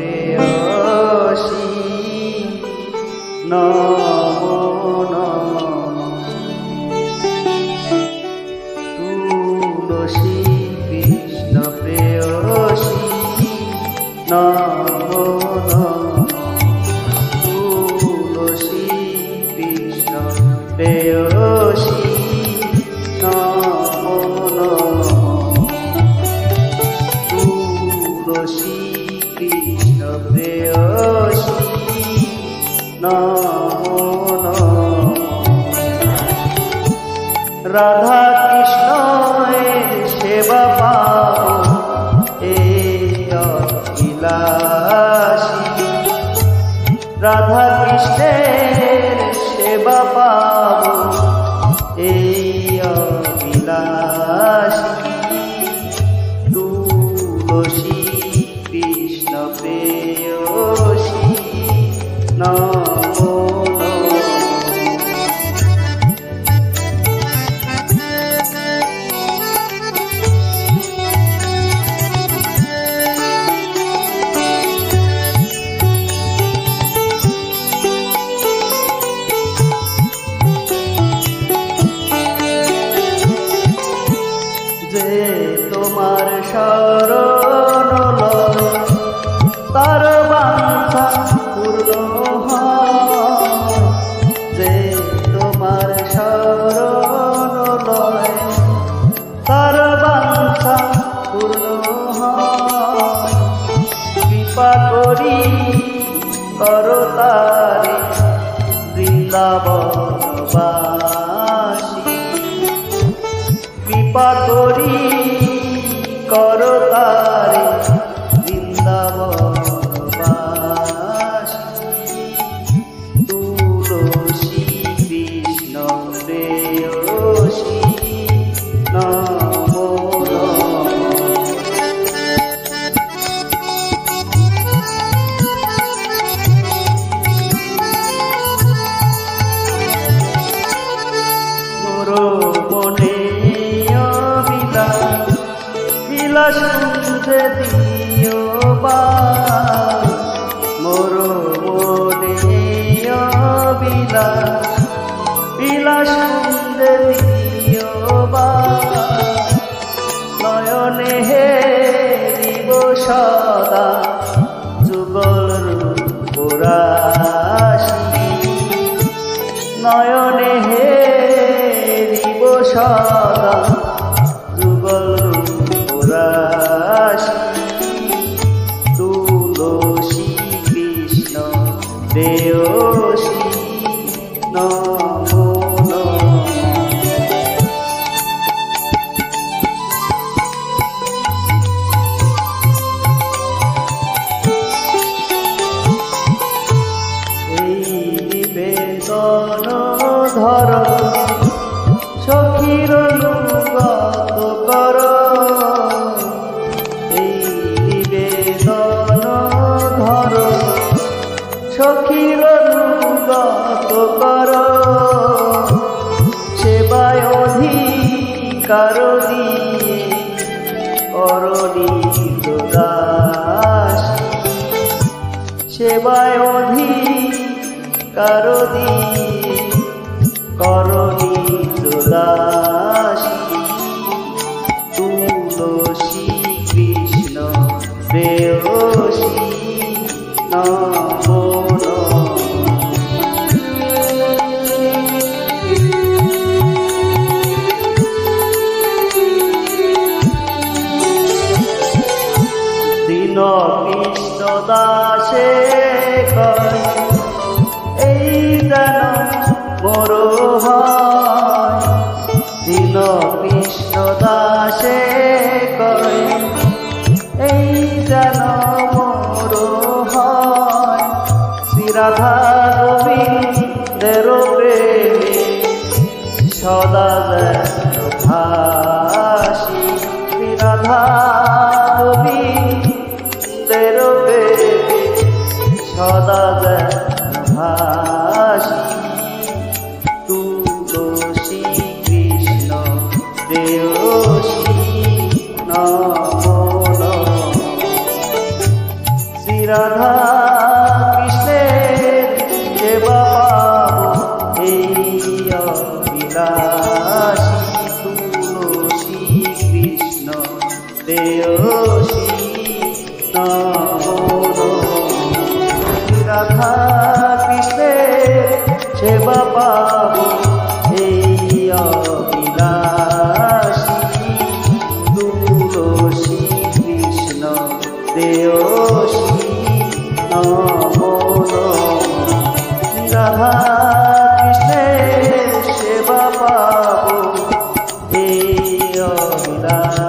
প্রেয়সী নমো নমঃ। তুলসী কৃষ্ণ প্রেয়সী নমো নমঃ। তুলসী কৃষ্ণ প্রেয়সী নমো নমঃ। তুলসী কৃষ্ণ প্রেয়সী নমো নমঃ। রাধা কৃষ্ণের সেবা পাব এই অবিলাসী। রাধা কৃষ্ণের সেবা পাব এই অবিলাসী। তুলসী কৃষ্ণ প্রেয়সী নমো নমঃ। যে তোমার শরণ লয় তার বাঞ্ছা পূর্ণ হয়। যে তোমার শরণ লয় তার বাঞ্ছা পূর্ণ হয়। কৃপা করি করো তারে বৃন্দাবনবাসী। কৃপা করি করো তারে বৃন্দাবনবাসী। তুলসী কৃষ্ণ প্রেয়সী নমো নমঃ। মোর মনে বিলাস শুনতে দিও বা। মোর মনে বিলাস শুনতে দিও বা। নয়নে হেরিব সদা যুগল রূপরাশি। নয়নে হেরিব সদা যুগল রূপরাশি। তুলসী কৃষ্ণ প্রেয়সী নমো নমঃ। এই নিবেদন ধর সখীর অনুগত কর। এই নিবেদন ধর সখীর অনুগত কর। সেবায় অধিকার দিয়ে অরণিত দাসী। সেবায় অধিকার দিয়ে করণিত দাসী। তুলসী কৃষ্ণ প্রেয়সী নমো নমঃ। দীন কৃষ্ণ দাসে কয় এই যেন মোর হয়। দীন কৃষ্ণ দাসে কয় এই যেন মোর হয়। শ্রী রাধা গোবিন্দের প্রেমে সদা যেন ভাসি। শ্রী রাধা গোবিন্দের প্রেমে সদা যেন ভাসি। তুলসী কৃষ্ণ প্রেয়সী নমো নমঃ। শ্রী রাধা কৃষ্ণের সেবা পাবো এই অবিলাসী তুলসী কৃষ্ণ দেয়সী নমো রাধা কৃষ্ণের সেবা পাবো এই অবিলাসী তুলসী কৃষ্ণ দেয়সী নমো রাধা কৃষ্ণের সেবা পাবো এই অবিলাসী